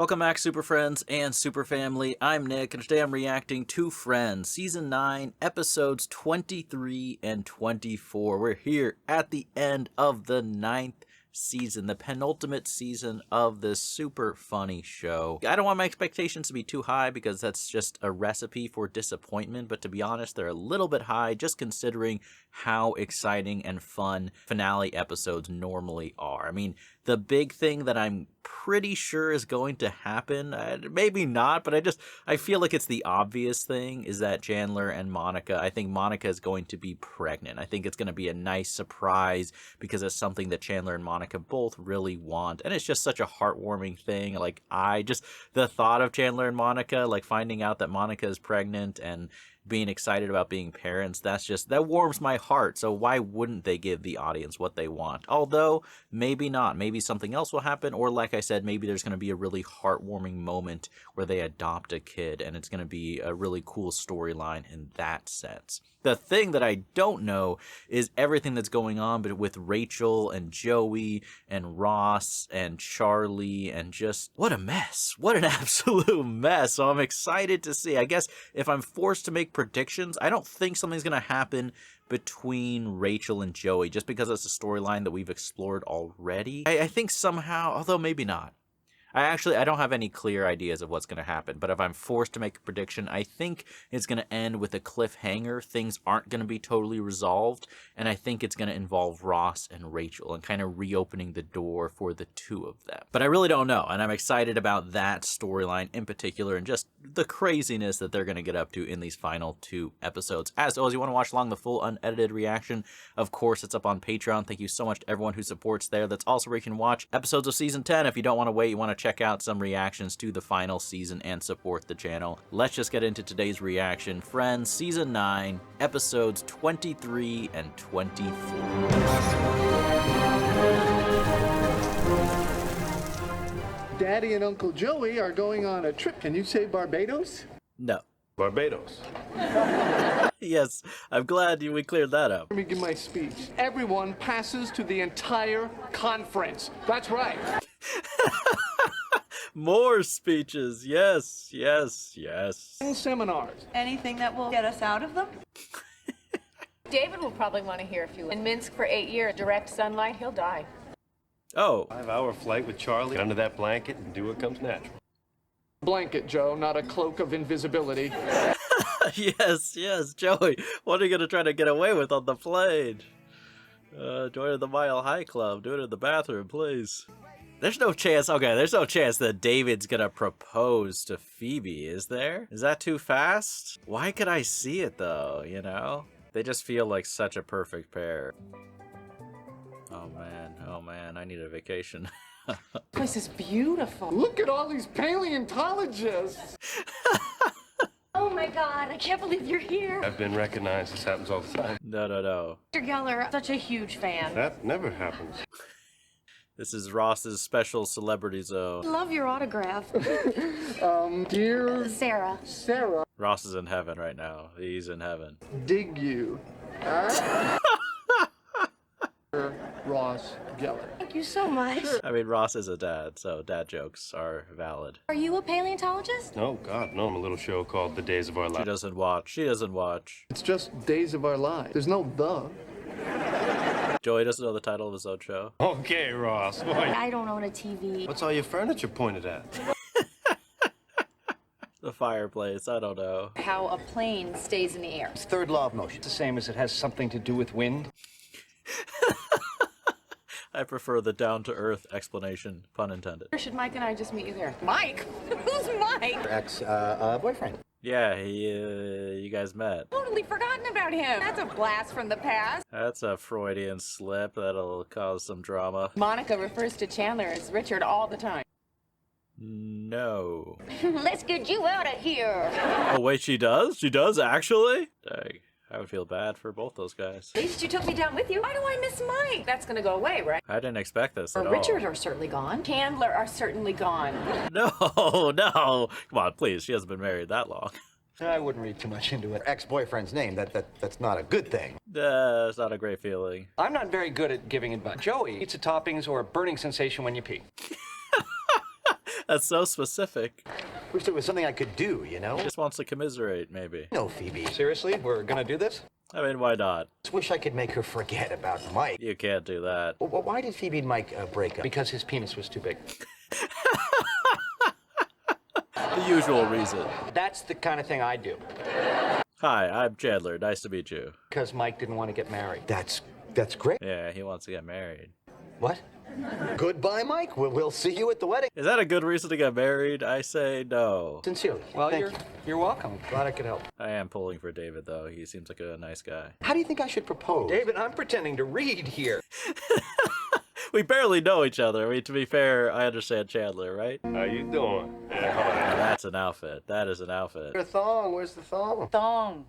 Welcome back, Super Friends and Super Family. I'm Nick, and today I'm reacting to Friends, Season 9, Episodes 23 and 24. We're here at the end of the 9th season, the penultimate season of this super funny show. I don't want my expectations to be too high because that's just a recipe for disappointment, but to be honest, they're a little bit high just considering how exciting and fun finale episodes normally are. I mean, the big thing that I'm pretty sure is going to happen, maybe not, but I feel like it's the obvious thing, is that Chandler and Monica, I think Monica is going to be pregnant. I think it's going to be a nice surprise because it's something that Chandler and Monica both really want, and it's just such a heartwarming thing. Like, the thought of Chandler and Monica, like finding out that Monica is pregnant and being excited about being parents, that warms my heart. So why wouldn't they give the audience what they want? Although maybe not, maybe something else will happen, or like I said, maybe there's going to be a really heartwarming moment where they adopt a kid and it's going to be a really cool storyline in that sense. The thing that I don't know is everything that's going on but with Rachel and Joey and Ross and Charlie, and just what a mess. What an absolute mess. So I'm excited to see. I guess if I'm forced to make predictions, I don't think something's going to happen between Rachel and Joey just because it's a storyline that we've explored already. I think somehow, although maybe not. I don't have any clear ideas of what's going to happen, but if I'm forced to make a prediction, I think it's going to end with a cliffhanger. Things aren't going to be totally resolved, and I think it's going to involve Ross and Rachel and kind of reopening the door for the two of them. But I really don't know, and I'm excited about that storyline in particular and just the craziness that they're going to get up to in these final 2 episodes. As always, you want to watch along the full unedited reaction, of course, it's up on Patreon. Thank you so much to everyone who supports there. That's also where you can watch episodes of Season 10 if you don't want to wait, you want to check out some reactions to the final season and support the channel. Let's just get into today's reaction. Friends, Season 9, Episodes 23 and 24. Daddy and Uncle Joey are going on a trip. Can you say Barbados? No. Barbados. Yes, I'm glad we cleared that up. Let me give my speech. Everyone passes to the entire conference. That's right. More speeches. Yes, yes, yes. And seminars. Anything that will get us out of them? David will probably want to hear a few. In Minsk for 8 years, direct sunlight, he'll die. Oh. 5-hour flight with Charlie. Get under that blanket and do what comes natural. Blanket, Joe, not a cloak of invisibility. Yes, yes, Joey. What are you going to try to get away with on the plane? Join the Mile High Club. Do it in the bathroom, please. There's no chance, okay, there's no chance that David's gonna propose to Phoebe, is there? Is that too fast? Why could I see it though, you know? They just feel like such a perfect pair. Oh man, I need a vacation. This place is beautiful. Look at all these paleontologists. Oh my God, I can't believe you're here. I've been recognized. This happens all the time. No. Mr. Geller, such a huge fan. That never happens. This is Ross's special celebrity zone. Love your autograph. Dear Sarah. Sarah, Ross is in heaven right now. He's in heaven. dig you. Ross Geller. Thank you so much. I mean, Ross is a dad, so dad jokes are valid. Are you a paleontologist? No, God, no. I'm a little show called The Days of Our She Lives. doesn't watch. She doesn't watch. It's just Days of Our Lives. There's no the. Joey doesn't know the title of his own show. Okay, Ross. Boy. I don't own a TV. What's all your furniture pointed at? The fireplace, I don't know. How a plane stays in the air. It's third law of motion. It's the same as it has something to do with wind. I prefer the down-to-earth explanation, pun intended. Or should Mike and I just meet you there? Mike? Who's Mike? Your ex-boyfriend. Yeah, you guys met. Totally forgotten about him. That's a blast from the past. That's a Freudian slip. That'll cause some drama. Monica refers to Chandler as Richard all the time. No. Let's get you out of here. Oh, wait, she does? She does, actually? Dang, I would feel bad for both those guys. At least you took me down with you. Why do I miss Mike? That's gonna go away, right? I didn't expect this at all. Richard are certainly gone. Chandler are certainly gone. No. Come on, please. She hasn't been married that long. I wouldn't read too much into it. Ex-boyfriend's name, that's not a good thing. It's not a great feeling. I'm not very good at giving advice. Joey eats the toppings or a burning sensation when you pee. That's so specific. Wish there was something I could do, you know? He just wants to commiserate, maybe. No, Phoebe. Seriously? We're gonna do this? I mean, why not? Just wish I could make her forget about Mike. You can't do that. Well, why did Phoebe and Mike break up? Because his penis was too big. The usual reason. That's the kind of thing I do. Hi, I'm Chandler. Nice to meet you. Because Mike didn't want to get married. That's great. Yeah, he wants to get married. What? Goodbye, Mike. We'll see you at the wedding. Is that a good reason to get married? I say no. Sincerely. Well, you're welcome. Glad I could help. I am pulling for David, though. He seems like a nice guy. How do you think I should propose? David, I'm pretending to read here. We barely know each other. I mean, to be fair, I understand Chandler, right? How you doing? Now that's an outfit. That is an outfit. Your thong. Where's the thong? Thong.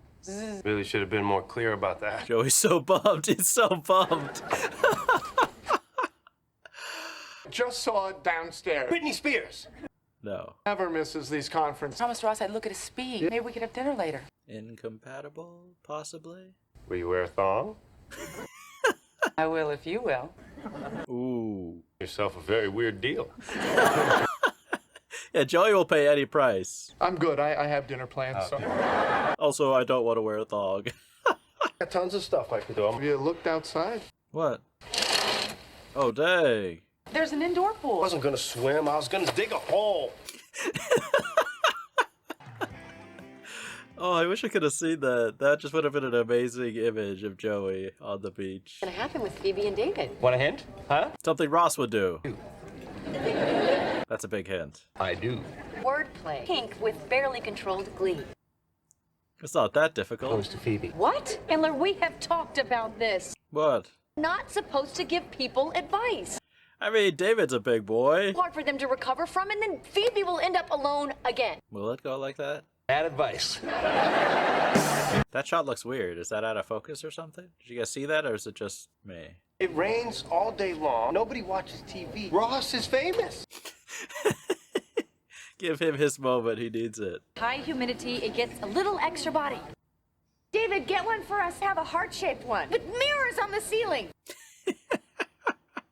Really should have been more clear about that. Joey's so bummed. He's so bummed. Just saw it downstairs. Britney Spears. No. Never misses these conferences. Promised Ross I'd look at his speed. Maybe we could have dinner later. Incompatible, possibly? Will you wear a thong? I will if you will. Ooh. Yourself a very weird deal. Yeah, Joey will pay any price. I'm good. I have dinner plans. So. Also, I don't want to wear a thong. Got tons of stuff I could do. Have you looked outside? What? Oh, dang. There's an indoor pool. I wasn't gonna swim. I was gonna dig a hole. Oh, I wish I could have seen that. That just would have been an amazing image of Joey on the beach. What's gonna happen with Phoebe and David? Want a hint? Huh? Something Ross would do. That's a big hint. I do. Wordplay. Pink with barely controlled glee. It's not that difficult. Close to Phoebe. What? Chandler, we have talked about this. What? Not supposed to give people advice. I mean, David's a big boy. Hard for them to recover from, and then Phoebe will end up alone again. Will it go like that? Bad advice. That shot looks weird. Is that out of focus or something? Did you guys see that, or is it just me? It rains all day long. Nobody watches TV. Ross is famous. Give him his moment. He needs it. High humidity, it gets a little extra body. David, get one for us. Have a heart-shaped one. With mirrors on the ceiling.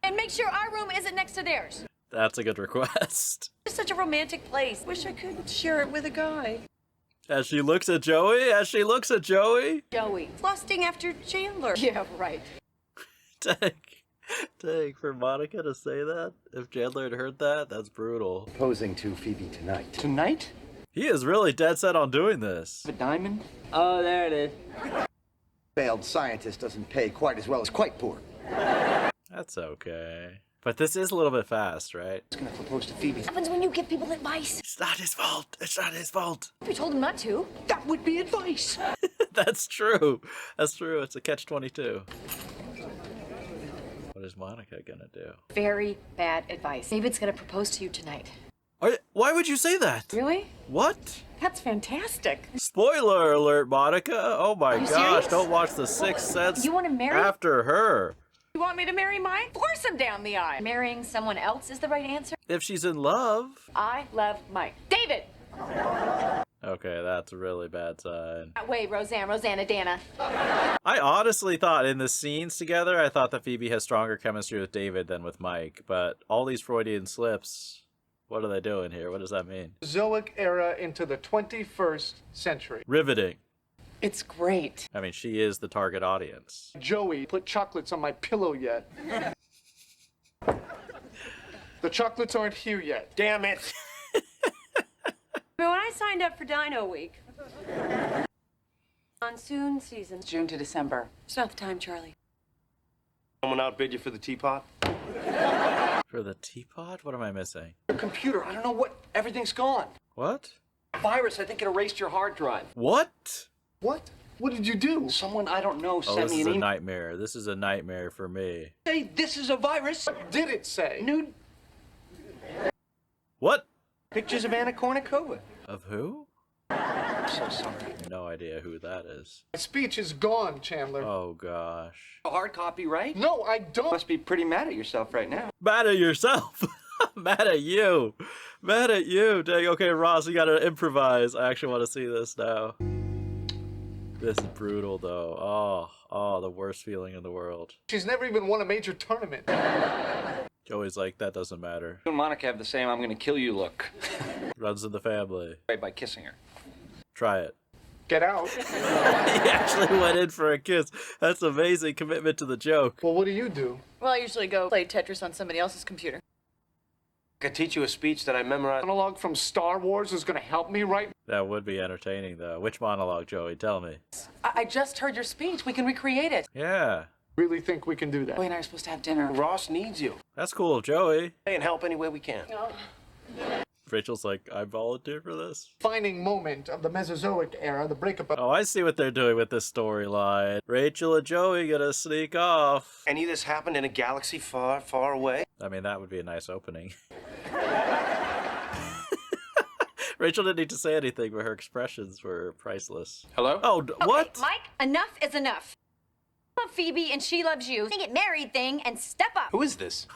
And make sure our room isn't next to theirs. That's a good request. It's such a romantic place. Wish I could share it with a guy. As she looks at Joey, Joey. Lusting after Chandler. Yeah, right. Dang, for Monica to say that? If Chandler had heard that, that's brutal. Proposing to Phoebe tonight. Tonight? He is really dead set on doing this. The diamond? Oh, there it is. Failed scientist doesn't pay quite as well as quite poor. That's okay. But this is a little bit fast, right? He's gonna propose to Phoebe. What happens when you give people advice? It's not his fault. It's not his fault. If you told him not to. That would be advice. That's true. That's true. It's a catch-22. What is Monica gonna do? Very bad advice. David's gonna propose to you tonight. Why would you say that? Really? What? That's fantastic. Spoiler alert, Monica. Oh my you gosh, serious? don't watch The Sixth Sense You want to marry? after her. You want me to marry Mike? Force him down the aisle. Marrying someone else is the right answer? If she's in love. I love Mike. David! Okay, that's a really bad sign. That way, Rosanna, Dana. I honestly thought in the scenes together, I thought that Phoebe has stronger chemistry with David than with Mike. But all these Freudian slips, what are they doing here? What does that mean? Zoic era into the 21st century. Riveting. It's great. I mean, she is the target audience. Joey put chocolates on my pillow yet. The chocolates aren't here yet. Damn it. When I signed up for Dino Week. Monsoon season. June to December. It's not the time, Charlie. Someone outbid you for the teapot? For the teapot? What am I missing? Your computer, I don't know what, everything's gone. What? Virus, I think it erased your hard drive. What? What? What did you do? Someone I don't know Oh, sent this me is an a email. nightmare. This is a nightmare for me. Say, this is a virus. What did it say? Nude What? pictures of Anna Kournikova. Of who? I'm so sorry. No idea who that is. My speech is gone, Chandler. Oh gosh. A hard copy, right? No, I don't. Must be pretty mad at yourself right now. Mad at yourself. Mad at you. Mad at you. Dang. Okay, Ross, you gotta improvise. I actually want to see this now. This is brutal, though. Oh, the worst feeling in the world. She's never even won a major tournament. Joey's like, that doesn't matter. You and Monica have the same "I'm gonna kill you" look. Runs in the family. Right by kissing her. Try it. Get out. He actually went in for a kiss. That's amazing commitment to the joke. Well, what do you do? Well, I usually go play Tetris on somebody else's computer. I could teach you a speech that I memorized. Monologue from Star Wars is going to help me, right? That would be entertaining, though. Which monologue, Joey? Tell me. I just heard your speech. We can recreate it. Yeah. Really think we can do that? Joey and I are supposed to have dinner. Ross needs you. That's cool, Joey. And help any way we can. Rachel's like, I volunteer for this. Defining moment of the Mesozoic era, the breakup of... Oh, I see what they're doing with this storyline. Rachel and Joey gonna sneak off. Any of this happened in a galaxy far, far away? I mean, that would be a nice opening. Rachel didn't need to say anything, but her expressions were priceless. Hello? Oh, what? Okay, Mike, enough is enough. I love Phoebe and she loves you. Get married thing and step up. Who is this?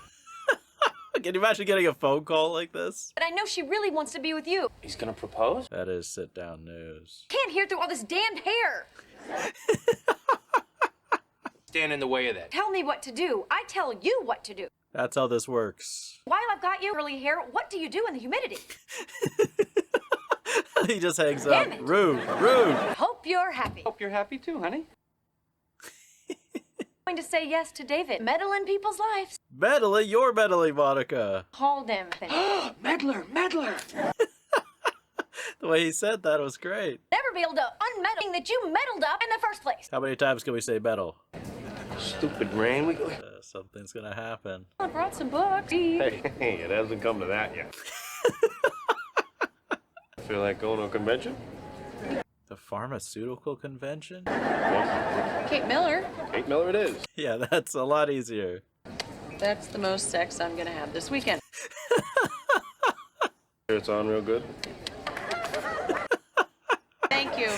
Can you imagine getting a phone call like this? But I know she really wants to be with you. He's gonna propose? That is sit-down news. Can't hear through all this damned hair. Stand in the way of that. Tell me what to do. I tell you what to do. That's how this works. While I've got you, curly hair, what do you do in the humidity? He just hangs Damn up. it. Rude, rude. Hope you're happy. Hope you're happy too, honey. Going to say yes to David. Meddle in people's lives. Meddling, you're meddling, Monica. Call them. Meddler, meddler. The way he said that was great. Never be able to unmeddle that you meddled up in the first place. How many times can we say meddle? Stupid rain. We go. Something's gonna happen. I brought some books. Hey, it hasn't come to that yet. Feel like going to a convention? The pharmaceutical convention? Kate Miller. Kate Miller it is. Yeah, that's a lot easier. That's the most sex I'm gonna have this weekend. It's on real good. Thank you.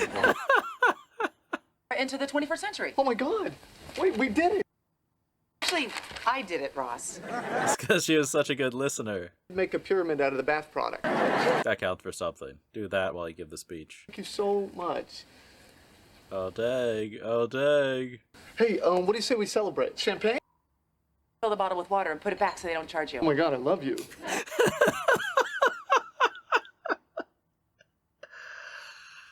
Into the 21st century. Oh my God. Wait, we did it. Actually, I did it, Ross. It's because she was such a good listener. Make a pyramid out of the bath product. That counts for something. Do that while you give the speech. Thank you so much. Oh, dang. Oh, dang. Hey, what do you say we celebrate? Champagne? Fill the bottle with water and put it back so they don't charge you. Oh my God, I love you.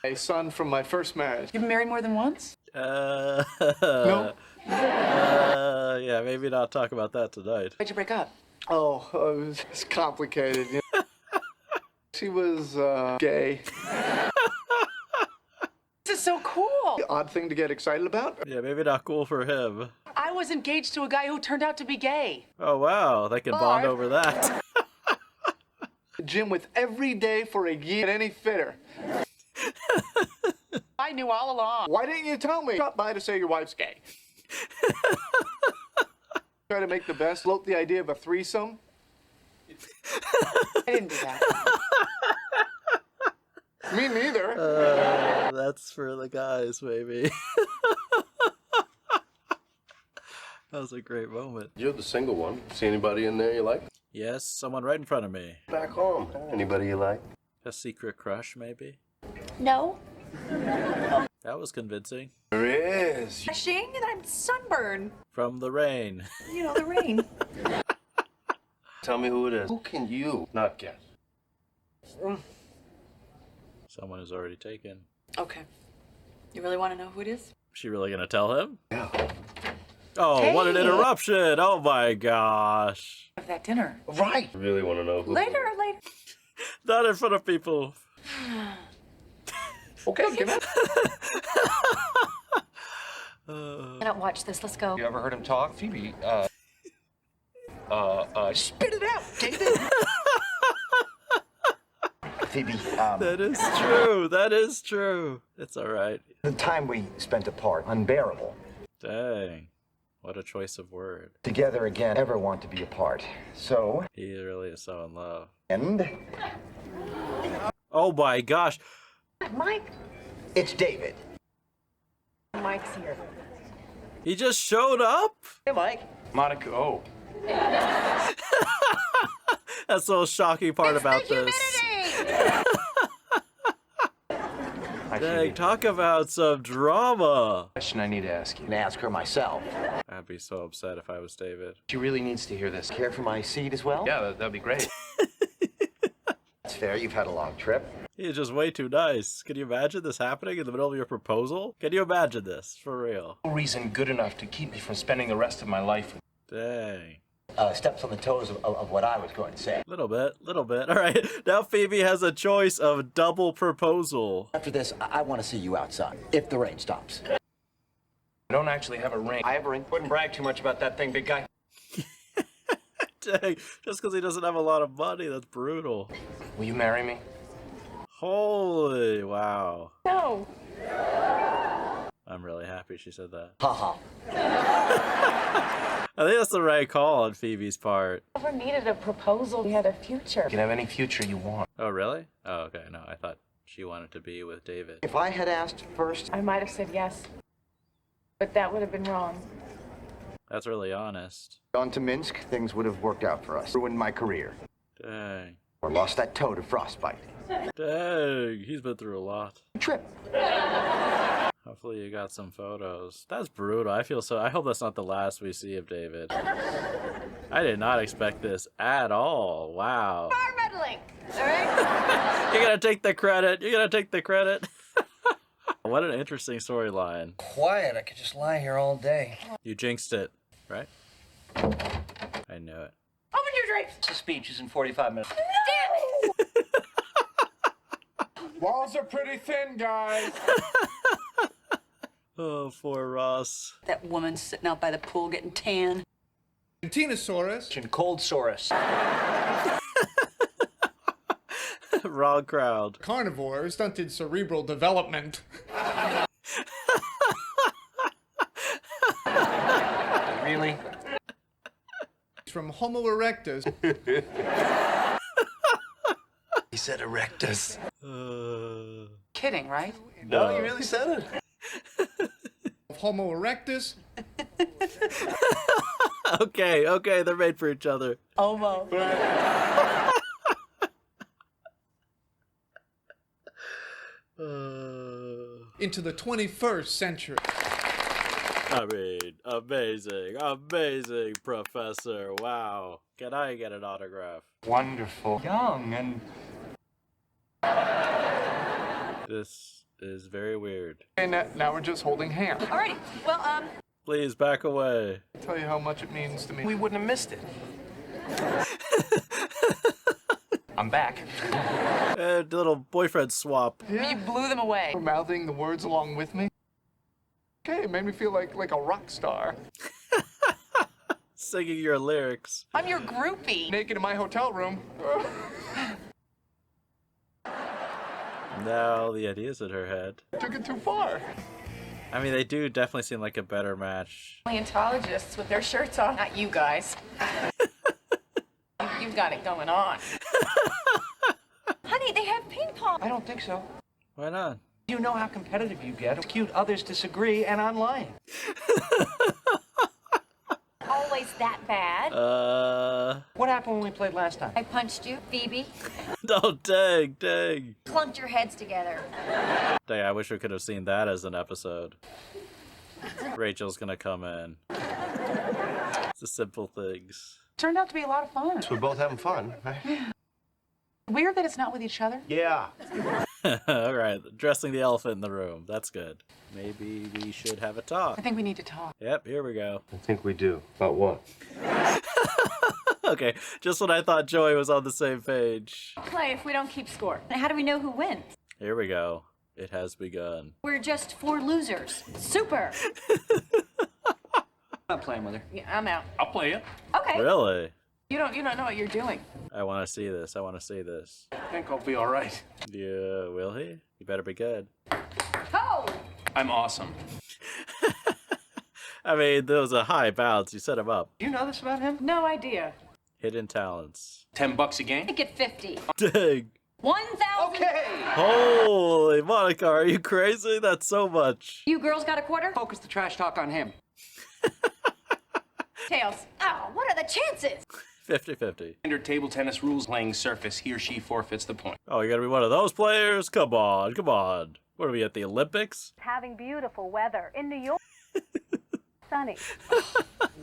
A son from my first marriage. You've been married more than once? No? Yeah, maybe not talk about that tonight. Why'd you break up? Oh, it's complicated. You know? She was, gay. This is so cool. Odd thing to get excited about. Yeah, maybe not cool for him. I was engaged to a guy who turned out to be gay. Oh, wow. They can bond over that. Gym with every day for a year at any fitter. I knew all along. Why didn't you tell me? Stop by to say your wife's gay. Try to make the best. Float the idea of a threesome. I didn't do that. Me neither. That's for the guys, maybe. That was a great moment. You're the single one. See anybody in there you like? Yes, someone right in front of me. Back home. Anybody you like? A secret crush, maybe? No. That was convincing. There is. Flashing and I'm sunburned. From the rain. You know, the rain. Tell me who it is. Who can you not guess? Someone is already taken. Okay. You really want to know who it is? She really gonna tell him? Yeah. Oh, what an interruption! Oh my gosh. Have that dinner. Right. I really want to know who. Later. Not in front of people. Okay, give it. I don't watch this. Let's go. You ever heard him talk? Phoebe, Spit it out, David. Phoebe, That is true. That is true. It's all right. the time we spent apart, unbearable. Dang. What a choice of word. Together again, never want to be apart. So, He really is so in love. and Oh my gosh. Mike. it's David. Mike's here. He just showed up? Hey, Mike. Monica. Oh. That's the most shocking part about this. I Hi, Dang, Phoebe. talk about some drama. Question I need to ask you. And ask her myself. I'd be so upset if I was David. She really needs to hear this. Care for my seat as well? Yeah, that'd be great. That's fair. You've had a long trip. He's just way too nice. Can you imagine this happening in the middle of your proposal? Can you imagine this? For real. No reason good enough to keep me from spending the rest of my life with Dang. Steps on the toes of what I was going to say. Little bit. All right. Now Phoebe has a choice of double proposal. After this, I want to see you outside, if the rain stops. I don't actually have a ring. I have a ring. Wouldn't brag too much about that thing, big guy. Dang. Just because he doesn't have a lot of money, that's brutal. Will you marry me? Holy wow. No. I'm really happy she said that. Ha I think that's the right call on Phoebe's part. Never needed a proposal. We had a future. You can have any future you want. Oh, really? Oh, okay. No, I thought she wanted to be with David. If I had asked first, I might have said yes, but that would have been wrong. That's really honest. gone to Minsk, things would have worked out for us. Ruined my career. Dang. Or lost that toe to frostbite. Dang. He's been through a lot. Trip. Hopefully you got some photos. That's brutal. I hope that's not the last we see of David. I did not expect this at all. Wow. Car meddling. All right. You're gonna take the credit. What an interesting storyline. Quiet. I could just lie here all day. You jinxed it, right? I knew it. Open your drapes. The speech is in 45 minutes. Damn it. Walls are pretty thin, guys. Oh, poor Ross. That woman sitting out by the pool getting tan. Tinosaurus. And cold Saurus. Wrong crowd. Carnivore, stunted cerebral development. Really? From Homo erectus. He said erectus. Kidding, right? No, you really said it. Homo erectus. Okay, they're made for each other. Homo. Into the 21st century. I mean, amazing, Professor. Wow. Can I get an autograph? Wonderful. Young and... This is very weird. And now we're just holding hands. Alrighty. Well, Please back away. Tell you how much it means to me. We wouldn't have missed it. I'm back. Little boyfriend swap. You blew them away. Mouthing the words along with me. Okay, it made me feel like a rock star. Singing your lyrics. I'm your groupie. Naked in my hotel room. Now the ideas in her head. Took it too far. I mean, they do definitely seem like a better match. Paleontologists with their shirts off. Not you guys. You've got it going on. honey, they have ping pong. I don't think so. Why not? You know how competitive you get. It's cute others disagree and online. Always that bad. What happened when we played last time? I punched you, Phoebe. Oh, dang. Clunked your heads together. Dang, I wish we could have seen that as an episode. Rachel's gonna come in. It's the simple things. Turned out to be a lot of fun. We're both having fun, right? Weird that it's not with each other. Yeah. Alright, addressing the elephant in the room. That's good. Maybe we should have a talk. I think we need to talk. Yep, here we go. I think we do. About what? Okay, just when I thought Joey was on the same page. Play if we don't keep score. How do we know who wins? Here we go. It has begun. We're just 4 losers. Super. I'm not playing with her. Yeah, I'm out. I'll play it. Okay. Really? You don't know what you're doing. I want to see this. I think I'll be all right. Yeah, will he? You better be good. Ho! I'm awesome. I mean, there was a high bounce. You set him up. Do you know this about him? No idea. Hidden talents. $10 a game? Make it 50. Dang. 1,000. Okay. Holy Monica, are you crazy? That's so much. You girls got a quarter? Focus the trash talk on him. Tails. Oh, what are the chances? 50-50. Standard table tennis rules playing surface. He or she forfeits the point. Oh, you gotta be one of those players? Come on. What are we at the Olympics? Having beautiful weather in New York. Sunny.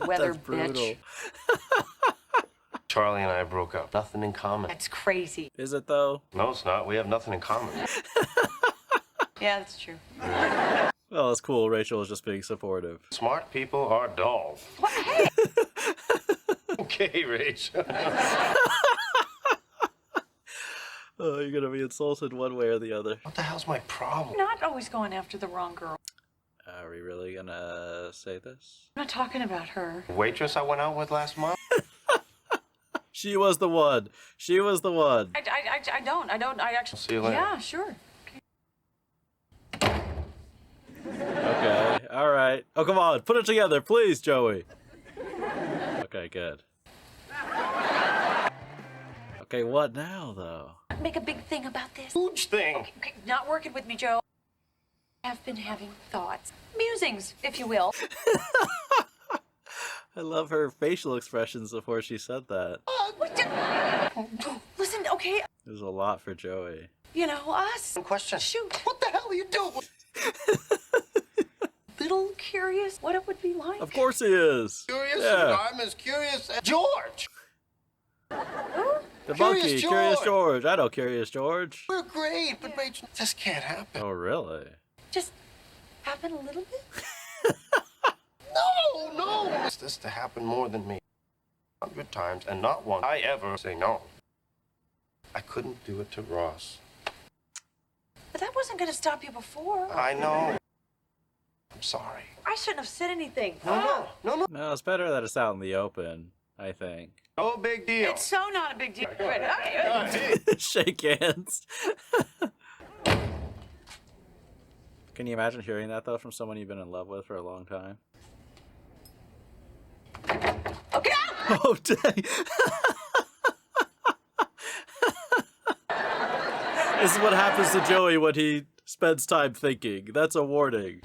Weather That's brutal. bitch. Charlie and I broke up. Nothing in common. That's crazy. Is it though? No, it's not. We have nothing in common. Yeah, that's true. Well, that's cool. Rachel is just being supportive. Smart people are dull. What? Hey! Okay, Rachel. Oh, you're gonna be insulted one way or the other. What the hell's my problem? Not always going after the wrong girl. Are we really gonna say this? I'm not talking about her. The waitress I went out with last month? She was the one. She was the one. I actually. See you later. Yeah, sure. Okay. All right. Oh, come on. Put it together, please, Joey. Okay, good. Okay, what now, though? Make a big thing about this. Huge thing. Okay, not working with me, Joe. I've been having thoughts. Musings, if you will. I love her facial expressions before she said that. Listen, okay, It was a lot for Joey. you know, us. One question. Shoot. What the hell are you doing? Little curious what it would be like. Of course he is. Curious? Yeah. I'm as curious as George. The Curious monkey, Curious George. George. I know Curious George. We're great, but Rachel, this can't happen. Oh, really? Just happen a little bit. No! It's this to happen more than me. 100 times, and not once I ever say no. I couldn't do it to Ross. But that wasn't going to stop you before. I know. I'm sorry. I shouldn't have said anything. No. No, it's better that it's out in the open, I think. No big deal. It's so not a big deal. Good. Okay. Shake hands. Can you imagine hearing that, though, from someone you've been in love with for a long time? Okay. Oh, dang. This is what happens to Joey when he spends time thinking. That's a warning.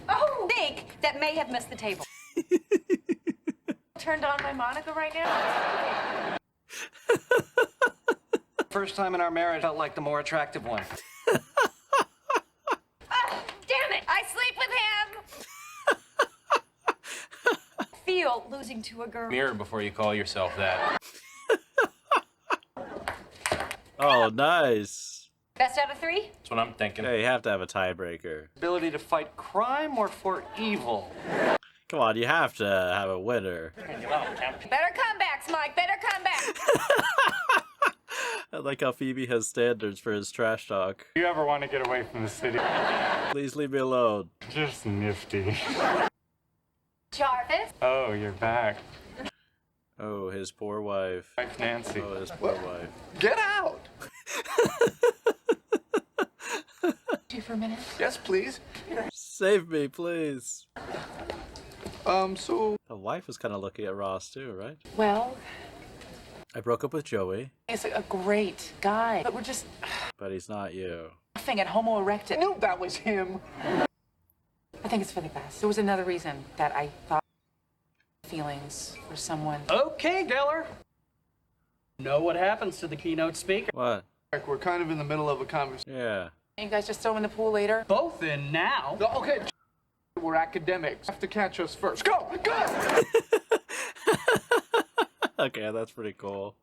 Oh, think that may have missed the table. Turned on my Monica right now. First time in our marriage felt like the more attractive one. Damn it! I sleep with him. Feel losing to a girl. Mirror before you call yourself that. Oh, nice. Best out of 3? That's what I'm thinking. Hey, you have to have a tiebreaker. Ability to fight crime or for evil? Come on, you have to have a winner. Better comebacks, Mike. Better comebacks. I like how Phoebe has standards for his trash talk. You ever want to get away from the city? Please leave me alone. Just nifty. Jarvis. Oh, you're back. Oh, his poor wife. Wife Nancy. Oh, his poor wife. Get out! Do you for a minute? Yes, please. Save me, please. So... The wife was kind of looking at Ross, too, right? Well, I broke up with Joey, he's a great guy, but we're just but he's not you. laughing at Homo erectus. I knew that was him. I think it's for the best. There was another reason that I thought feelings for someone. Okay, Geller. Know what happens to the keynote speaker? What? We're kind of in the middle of a conversation. Yeah. You guys just throw in the pool later? Both in now. Okay, we're academics. Have to catch us first. Go! Go! Okay, that's pretty cool.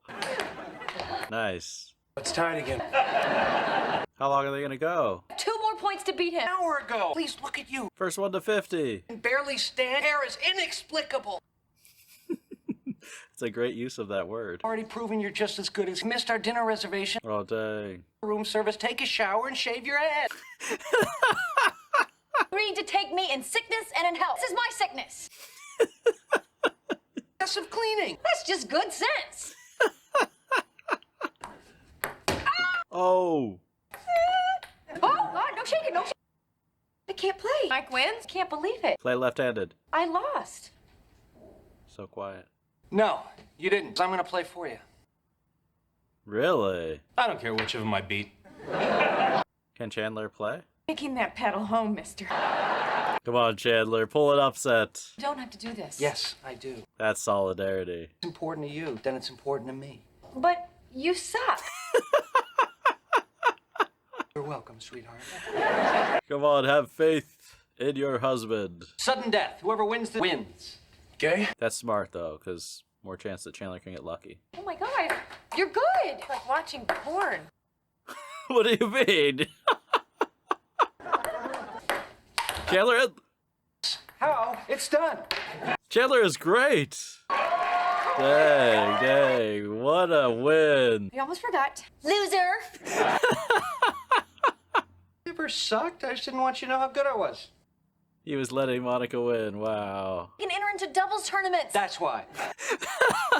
Nice. It's tied again. How long are they gonna go? 2 more points to beat him. An hour ago. Please look at you. First one to 50. Barely stand. Hair is inexplicable. It's a great use of that word. Already proven you're just as good as missed our dinner reservation. Oh, dang. Room service. Take a shower and shave your head. Agreed to take me in sickness and in health. This is my sickness. Excessive cleaning. That's just good sense. Oh. Oh, God, no shaking, no shaking. I can't play. Mike wins? Can't believe it. Play left-handed. I lost. So quiet. No, you didn't. I'm gonna play for you. Really? I don't care which of them I beat. Can Chandler play? Taking that pedal home, mister. Come on, Chandler. Pull an upset. You don't have to do this. Yes, I do. That's solidarity. It's important to you, then it's important to me. But you suck. You're welcome, sweetheart. Come on, have faith in your husband. Sudden death. Whoever wins wins. Gay? That's smart, though, because more chance that Chandler can get lucky. Oh my God, you're good. Like watching porn. What do you mean? Chandler, How? It's done. Chandler is great. Dang, what a win. We almost forgot. Loser. Never sucked. I just didn't want you to know how good I was. He was letting Monica win, wow. You can enter into doubles tournaments. That's why.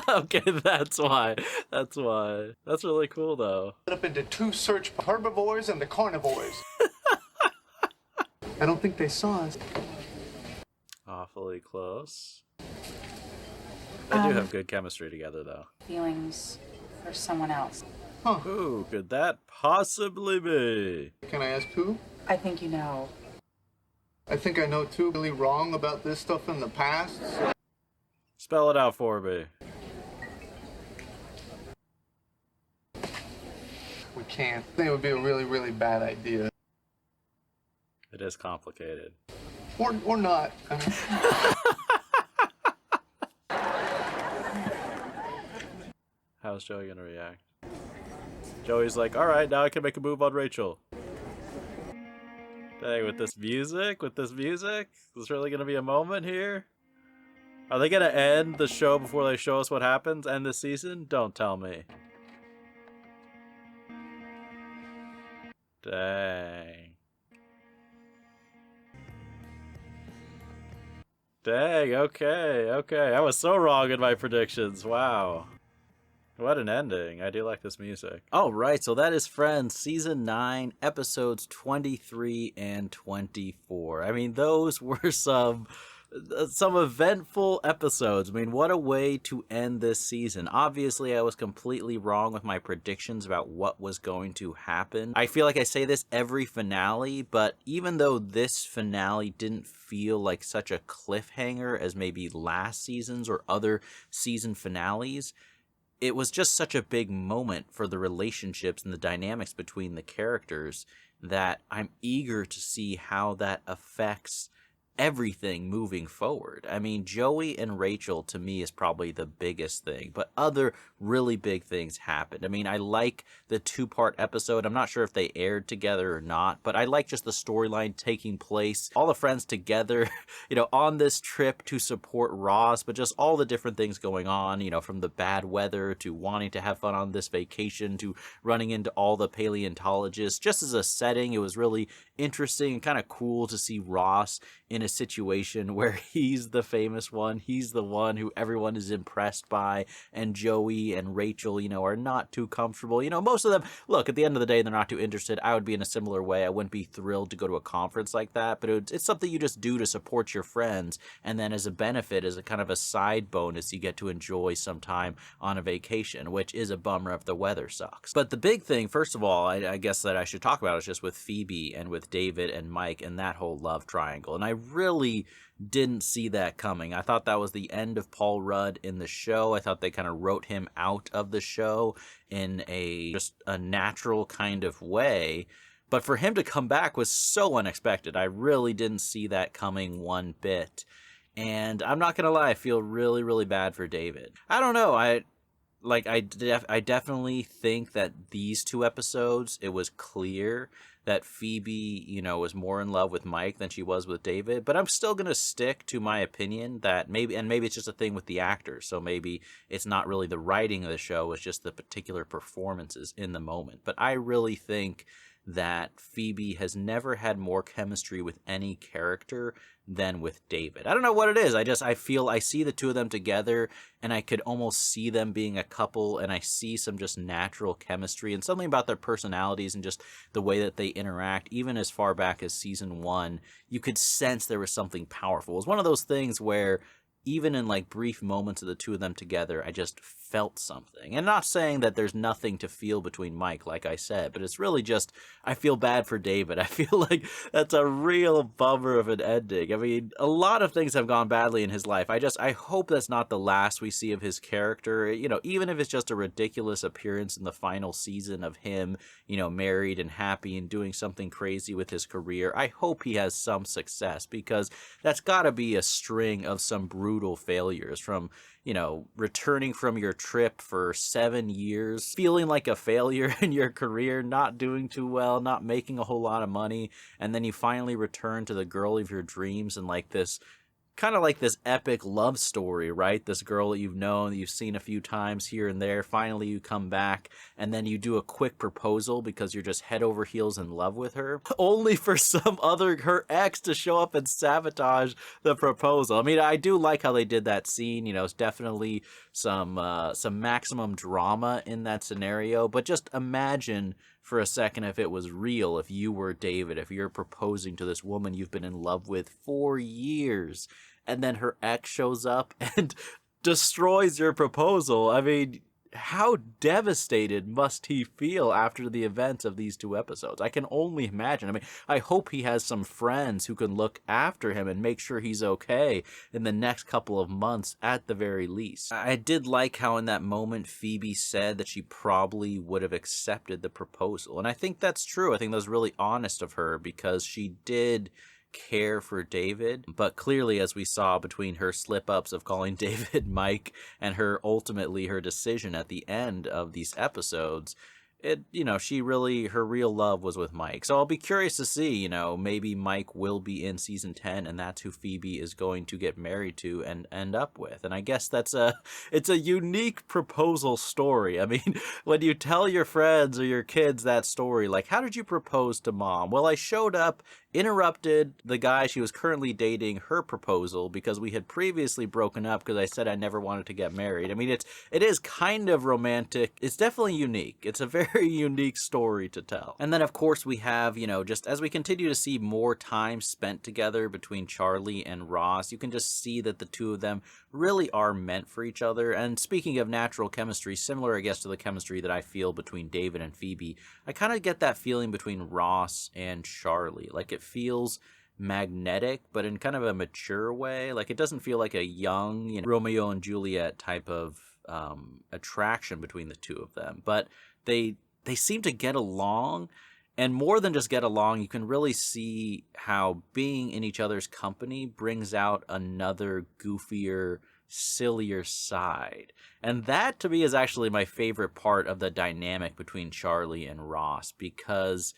Okay, that's why. That's why. That's really cool, though. Split up into two search herbivores and the carnivores. I don't think they saw us. Awfully close. They do have good chemistry together, though. Feelings for someone else. Who could that possibly be? Can I ask who? I think you know. I think I know too. Really wrong about this stuff in the past. So Spell it out for me. we can't. I think it would be a really, really bad idea. It is complicated. Or not. I mean, How's Joey gonna react? Joey's like, alright, now I can make a move on Rachel. Dang, with this music? Is this really gonna be a moment here? Are they gonna end the show before they show us what happens? End the season? Don't tell me. Dang. Dang, okay. I was so wrong in my predictions. Wow. What an ending. I do like this music. All right, so that is Friends, Season 9, Episodes 23 and 24. I mean, those were some eventful episodes. I mean, what a way to end this season. Obviously, I was completely wrong with my predictions about what was going to happen. I feel like I say this every finale, but even though this finale didn't feel like such a cliffhanger as maybe last season's or other season finales, it was just such a big moment for the relationships and the dynamics between the characters that I'm eager to see how that affects everything moving forward. I mean, Joey and Rachel to me is probably the biggest thing, but other really big things happened. I mean, I like the 2-part episode. I'm not sure if they aired together or not, but I like just the storyline taking place, all the friends together, on this trip to support Ross, but just all the different things going on, from the bad weather to wanting to have fun on this vacation to running into all the paleontologists. Just as a setting, it was really interesting and kind of cool to see Ross in a situation where he's the famous one, he's the one who everyone is impressed by, and Joey and Rachel, are not too comfortable. Most of them, look, at the end of the day, they're not too interested. I would be in a similar way. I wouldn't be thrilled to go to a conference like that, but it's something you just do to support your friends, and then as a benefit, as a kind of a side bonus, you get to enjoy some time on a vacation, which is a bummer if the weather sucks. But the big thing, first of all, I guess that I should talk about is just with Phoebe and with David and Mike and that whole love triangle, and I really didn't see that coming. I thought that was the end of Paul Rudd in the show. I thought they kind of wrote him out of the show in just a natural kind of way. But for him to come back was so unexpected. I really didn't see that coming one bit. And I'm not going to lie, I feel really, really bad for David. I don't know. I definitely think that these 2 episodes, it was clear that Phoebe, was more in love with Mike than she was with David. But I'm still going to stick to my opinion that maybe it's just a thing with the actors. So maybe it's not really the writing of the show, it's just the particular performances in the moment. But I really think that Phoebe has never had more chemistry with any character than with David. I don't know what it is. I feel I see the 2 of them together and I could almost see them being a couple, and I see some just natural chemistry and something about their personalities and just the way that they interact. Even as far back as season 1, you could sense there was something powerful. It was one of those things where even in like brief moments of the 2 of them together, I just felt something. And not saying that there's nothing to feel between Mike, like I said, but it's really just, I feel bad for David. I feel like that's a real bummer of an ending. I mean, a lot of things have gone badly in his life. I hope that's not the last we see of his character, you know, even if it's just a ridiculous appearance in the final season of him, you know, married and happy and doing something crazy with his career. I hope he has some success, because that's got to be a string of some brutal failures, from, you know, returning from your trip for 7 years, feeling like a failure in your career, not doing too well, not making a whole lot of money, and then you finally return to the girl of your dreams and like this kind of like this epic love story, right? This girl that you've known, that you've seen a few times here and there. Finally, you come back and then you do a quick proposal because you're just head over heels in love with her, only for her ex to show up and sabotage the proposal. I mean, I do like how they did that scene. You know, it's definitely some maximum drama in that scenario, but just imagine for a second if it was real, if you were David, if you're proposing to this woman you've been in love with for years, and then her ex shows up and destroys your proposal. I mean, how devastated must he feel after the events of these 2 episodes? I can only imagine. I mean, I hope he has some friends who can look after him and make sure he's okay in the next couple of months at the very least. I did like how in that moment Phoebe said that she probably would have accepted the proposal. And I think that's true. I think that was really honest of her, because she did care for David, but clearly, as we saw between her slip-ups of calling David Mike and her decision at the end of these episodes, her real love was with Mike. So I'll be curious to see, you know, maybe Mike will be in season 10 and that's who Phoebe is going to get married to and end up with. And I guess it's a unique proposal story. I mean, when you tell your friends or your kids that story, like, how did you propose to mom? Well, I showed up, interrupted the guy she was currently dating, her proposal, because we had previously broken up because I said I never wanted to get married. I mean, it is kind of romantic. It's definitely unique. It's a very unique story to tell. And then, of course, we have, you know, just as we continue to see more time spent together between Charlie and Ross, you can just see that the two of them really are meant for each other. And speaking of natural chemistry, similar, I guess, to the chemistry that I feel between David and Phoebe, I kind of get that feeling between Ross and Charlie. Like, it feels magnetic, but in kind of a mature way. Like, it doesn't feel like a young, you know, Romeo and Juliet type of attraction between the two of them. But they seem to get along. And more than just get along, you can really see how being in each other's company brings out another goofier, sillier side. And that, to me, is actually my favorite part of the dynamic between Charlie and Ross, because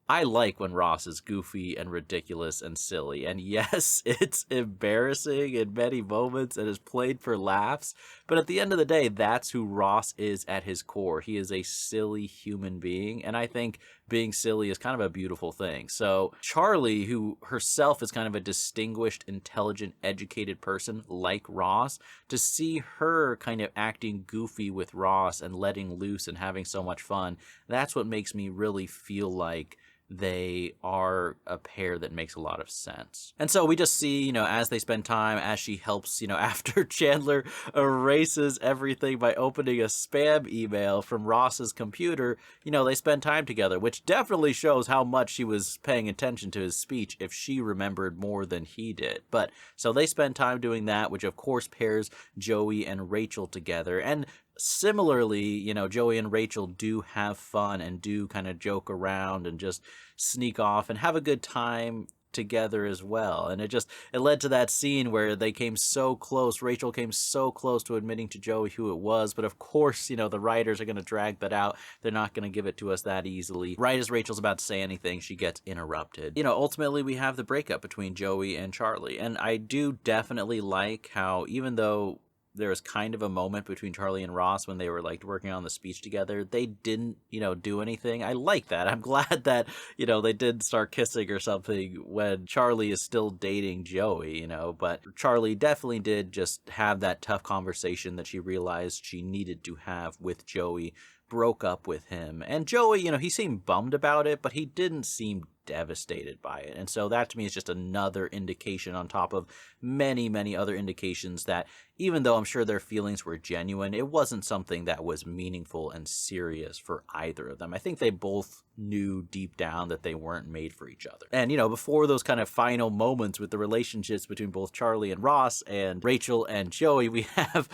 I like when Ross is goofy and ridiculous and silly. And yes, it's embarrassing in many moments and is played for laughs. But at the end of the day, that's who Ross is at his core. He is a silly human being. And I think being silly is kind of a beautiful thing. So Charlie, who herself is kind of a distinguished, intelligent, educated person like Ross, to see her kind of acting goofy with Ross and letting loose and having so much fun, that's what makes me really feel like they are a pair that makes a lot of sense. And so we just see, you know, as they spend time, as she helps, you know, after Chandler erases everything by opening a spam email from Ross's computer, you know, they spend time together, which definitely shows how much she was paying attention to his speech if she remembered more than he did. But so they spend time doing that, which of course pairs Joey and Rachel together. And similarly, you know, Joey and Rachel do have fun and do kind of joke around and just sneak off and have a good time together as well. And it led to that scene where they came so close. Rachel came so close to admitting to Joey who it was. But of course, you know, the writers are going to drag that out. They're not going to give it to us that easily. Right as Rachel's about to say anything, she gets interrupted. You know, ultimately we have the breakup between Joey and Charlie. And I do definitely like how, even though there was kind of a moment between Charlie and Ross when they were like working on the speech together, they didn't, you know, do anything. I like that. I'm glad that, you know, they did start kissing or something when Charlie is still dating Joey, you know, but Charlie definitely did just have that tough conversation that she realized she needed to have with Joey, broke up with him. And Joey, you know, he seemed bummed about it, but he didn't seem devastated by it. And so that to me is just another indication on top of many, many other indications that even though I'm sure their feelings were genuine, it wasn't something that was meaningful and serious for either of them. I think they both knew deep down that they weren't made for each other. And, before those kind of final moments with the relationships between both Charlie and Ross and Rachel and Joey, we have,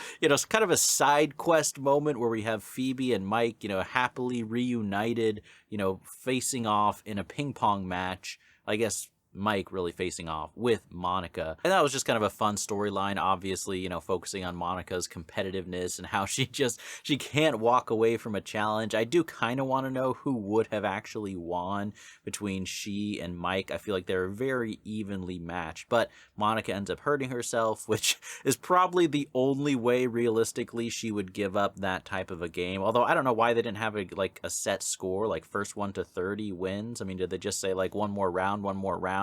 kind of a side quest moment where we have Phoebe and Mike, happily reunited, facing off in a ping pong match. I guess Mike really facing off with Monica. And that was just kind of a fun storyline, obviously, focusing on Monica's competitiveness and how she can't walk away from a challenge. I do kind of want to know who would have actually won between she and Mike. I feel like they're very evenly matched, but Monica ends up hurting herself, which is probably the only way realistically she would give up that type of a game. Although I don't know why they didn't have a set score, like first 1 to 30 wins. I mean, did they just say like one more round?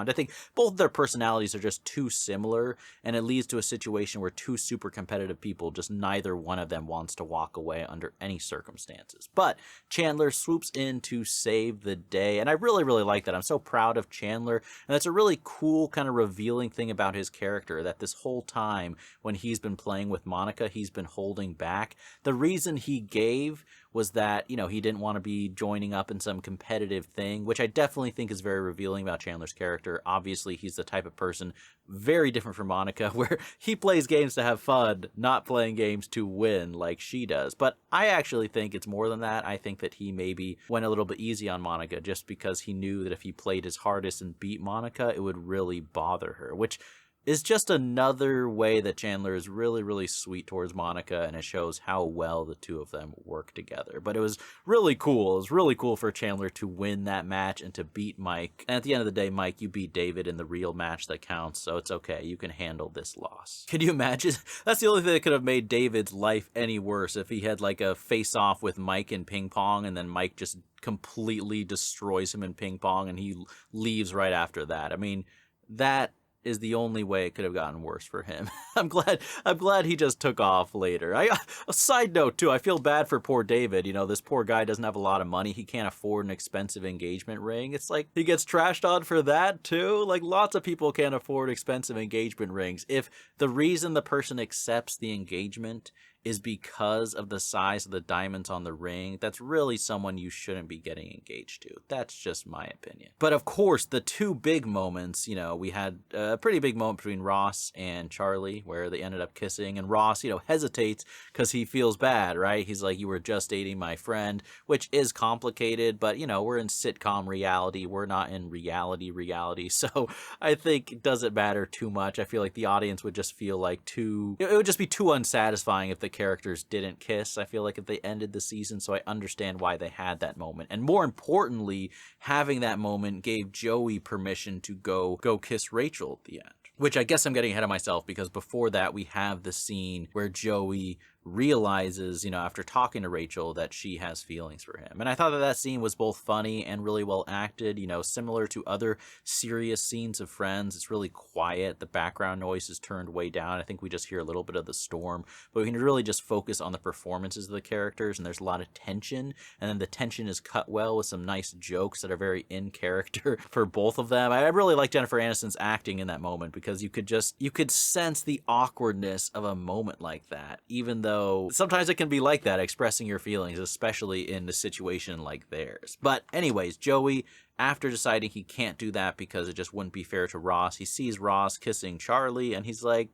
I think both their personalities are just too similar, and it leads to a situation where two super competitive people, just neither one of them wants to walk away under any circumstances. But Chandler swoops in to save the day, and I really, really like that. I'm so proud of Chandler, and that's a really cool kind of revealing thing about his character, that this whole time when he's been playing with Monica, he's been holding back. The reason he gave was that, he didn't want to be joining up in some competitive thing, which I definitely think is very revealing about Chandler's character. Obviously, he's the type of person very different from Monica, where he plays games to have fun, not playing games to win like she does. But I actually think it's more than that. I think that he maybe went a little bit easy on Monica just because he knew that if he played his hardest and beat Monica, it would really bother her, which is just another way that Chandler is really, really sweet towards Monica, and it shows how well the two of them work together. But it was really cool. It was really cool for Chandler to win that match and to beat Mike. And at the end of the day, Mike, you beat David in the real match that counts, so it's okay. You can handle this loss. Can you imagine? That's the only thing that could have made David's life any worse, if he had like a face-off with Mike in ping pong, and then Mike just completely destroys him in ping pong, and he leaves right after that. I mean, that is the only way it could have gotten worse for him. I'm glad he just took off later. A side note too, I feel bad for poor David. This poor guy doesn't have a lot of money. He can't afford an expensive engagement ring. It's like he gets trashed on for that too. Like, lots of people can't afford expensive engagement rings. If the reason the person accepts the engagement is because of the size of the diamonds on the ring, that's really someone you shouldn't be getting engaged to. That's just my opinion. But of course, the two big moments, we had a pretty big moment between Ross and Charlie where they ended up kissing, and Ross, hesitates because he feels bad, right? He's like, you were just dating my friend, which is complicated, but we're in sitcom reality. We're not in reality. So I think it doesn't matter too much. I feel like the audience would just feel like it would just be too unsatisfying if the characters didn't kiss. I feel like if they ended the season, so I understand why they had that moment. And more importantly, having that moment gave Joey permission to go kiss Rachel at the end. Which I guess I'm getting ahead of myself, because before that we have the scene where Joey realizes, after talking to Rachel, that she has feelings for him. And I thought that scene was both funny and really well acted, similar to other serious scenes of Friends. It's really quiet. The background noise is turned way down. I think we just hear a little bit of the storm, but we can really just focus on the performances of the characters, and there's a lot of tension, and then the tension is cut well with some nice jokes that are very in character for both of them. I really like Jennifer Aniston's acting in that moment, because you could sense the awkwardness of a moment like that, even though sometimes it can be like that, expressing your feelings, especially in a situation like theirs. But anyways, Joey, after deciding he can't do that because it just wouldn't be fair to Ross, he sees Ross kissing Charlie, and he's like,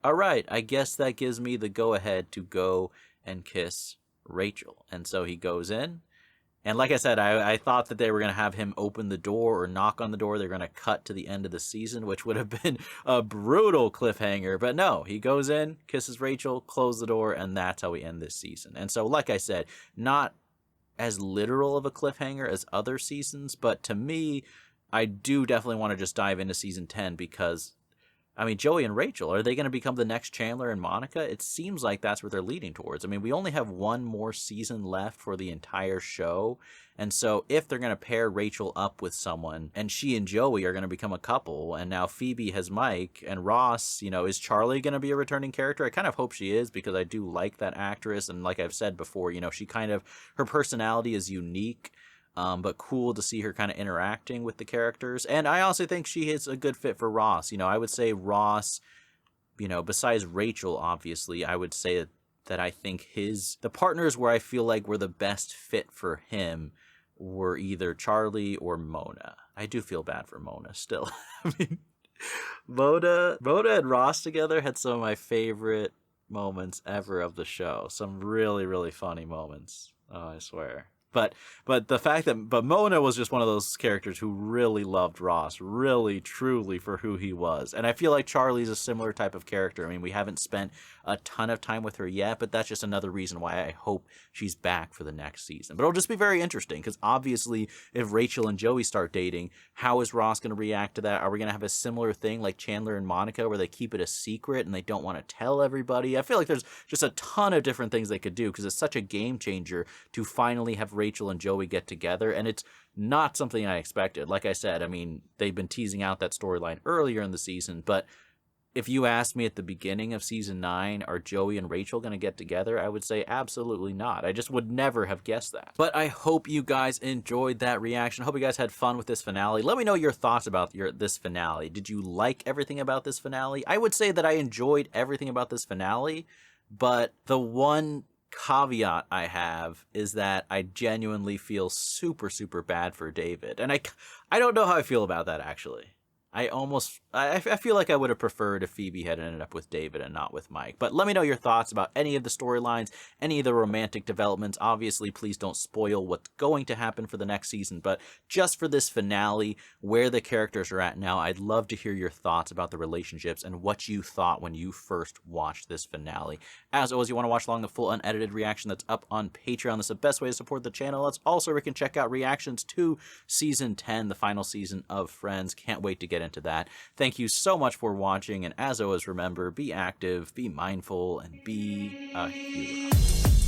all right, I guess that gives me the go-ahead to go and kiss Rachel. And so he goes in. And like I said, I thought that they were going to have him open the door or knock on the door. They're going to cut to the end of the season, which would have been a brutal cliffhanger. But no, he goes in, kisses Rachel, closes the door, and that's how we end this season. And so, like I said, not as literal of a cliffhanger as other seasons, but to me, I do definitely want to just dive into season 10, because Joey and Rachel, are they going to become the next Chandler and Monica? It seems like that's what they're leading towards. We only have one more season left for the entire show. And so if they're going to pair Rachel up with someone, and she and Joey are going to become a couple, and now Phoebe has Mike, and Ross, is Charlie going to be a returning character? I kind of hope she is, because I do like that actress. And like I've said before, she her personality is unique. But cool to see her kind of interacting with the characters. And I also think she is a good fit for Ross. I would say Ross you know, besides Rachel, obviously, I would say that I think the partners where I feel like were the best fit for him were either Charlie or Mona. I do feel bad for Mona still. I mean, Mona and Ross together had some of my favorite moments ever of the show. Some really, really funny moments. Oh, I swear. But the fact that Mona was just one of those characters who really loved Ross, really truly for who he was. And I feel like Charlie's a similar type of character. I mean, we haven't spent a ton of time with her yet, but that's just another reason why I hope she's back for the next season. But it'll just be very interesting because obviously if Rachel and Joey start dating, how is Ross going to react to that? Are we going to have a similar thing like Chandler and Monica where they keep it a secret and they don't want to tell everybody? I feel like there's just a ton of different things they could do because it's such a game changer to finally have Rachel and Joey get together, and it's not something I expected. Like I said, I mean, they've been teasing out that storyline earlier in the season, but if you asked me at the beginning of season 9, are Joey and Rachel going to get together? I would say absolutely not. I just would never have guessed that. But I hope you guys enjoyed that reaction. I hope you guys had fun with this finale. Let me know your thoughts about this finale. Did you like everything about this finale? I would say that I enjoyed everything about this finale, but the one caveat I have is that I genuinely feel super, super bad for David. And I don't know how I feel about that, actually. I feel like I would have preferred if Phoebe had ended up with David and not with Mike. But let me know your thoughts about any of the storylines, any of the romantic developments. Obviously, please don't spoil what's going to happen for the next season. But just for this finale, where the characters are at now, I'd love to hear your thoughts about the relationships and what you thought when you first watched this finale. As always, you want to watch along the full unedited reaction that's up on Patreon. That's the best way to support the channel. That's also where you can check out reactions to Season 10, the final season of Friends. Can't wait to get into that. Thank you so much for watching, and as always, remember, be active, be mindful, and be a hero.